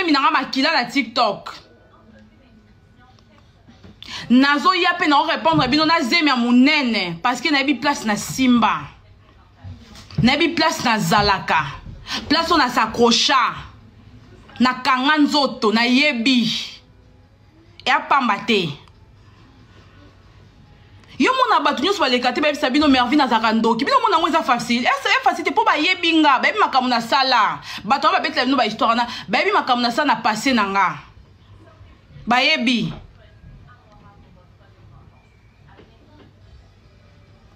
minanga makila na TikTok. Nazo yape na répondre bino na zemi ya munene parce que na bi place na Simba. Na bi place na Zalaka. Place on a s'accrocha. Na kanganzoto na yebi. Et a pambate. Yo mona batu nyos ba lekate ba sabino mervi na zakandoki. Bino mona ngweza facile. C'est facile pour ba yebinga, ba bi makamu na sala. Bato ba betla bino ba histoire na, ba bi makamu na sala na passé nanga. Ba yebi.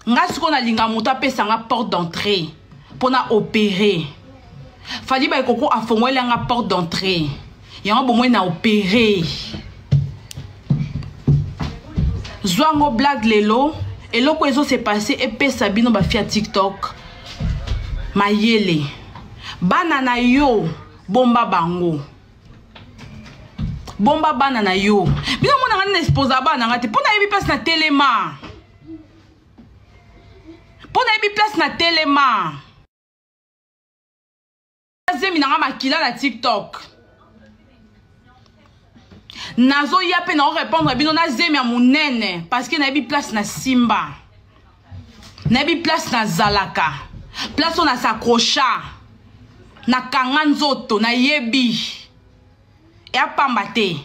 Nga siko na linga muta pesa nga porte d'entrée pour na opérer. Fadi ba koko afongwele nga porte d'entrée. Yanga bomwe na opérer. Zwango blague lelo eloko ezo se passé et pesa bino ba fia TikTok. Mayele. Bana na yo bomba bango. Bomba bana na yo. Bino mona ngani na esposa bana ngati pona yebi place na telema. Pona yebi place na telema. Zemi nanga makila na TikTok. Nazo yape na répondre bino na zemi ya munene parce que na bi place na Simba. Na bi place na Zalaka. Place on a s'accrocha. Na kanganzoto na yebi. Et a pambate.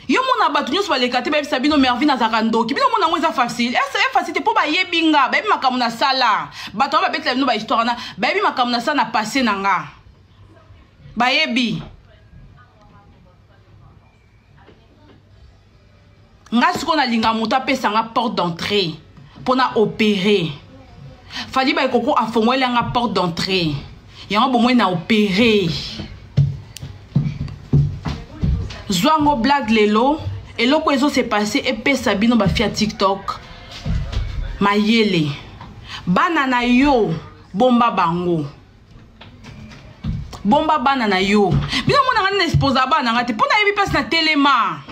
Yo mona batu nyos ba lekate ba sabino mervi na zakandoki. Bino mona ngweza facile. C'est facile pour ba yebinga, ba bi makamu na sala. Bato ba betla bino ba histoire na, ba bi makamu na sala na passé nanga. Ba yebi. Nga siko na linga muta pesa nga porte d'entrée pour na opérer. Fadi ba koko afongwele nga porte d'entrée. Yanga bomwe na opérer. Zwango blague lelo eloko ezo se passé et pesa bino ba fia TikTok. Mayele. Bana na yo bomba bango. Bomba bana na yo. Bino mona ngani na esposa bana ngati pona yebi place na telema.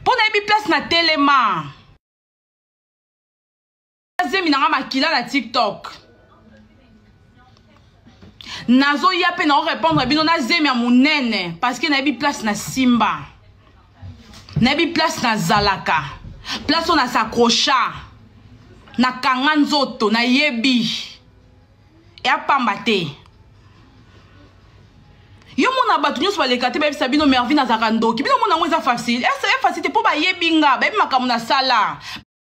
Pona yebi place na telema. Zemi nanga makila na TikTok. Nazo yape na répondre bino na zemi ya munene parce que na bi place na Simba. Na bi place na Zalaka. Place on a s'accrocha. Na kanganzoto na yebi. Et a pambate. Yo mona batu nyos ba lekate ba sabino mervi na zakandoki. Bino mona ngweza facile. C'est facile pour ba yebinga, ba bi makamu na sala.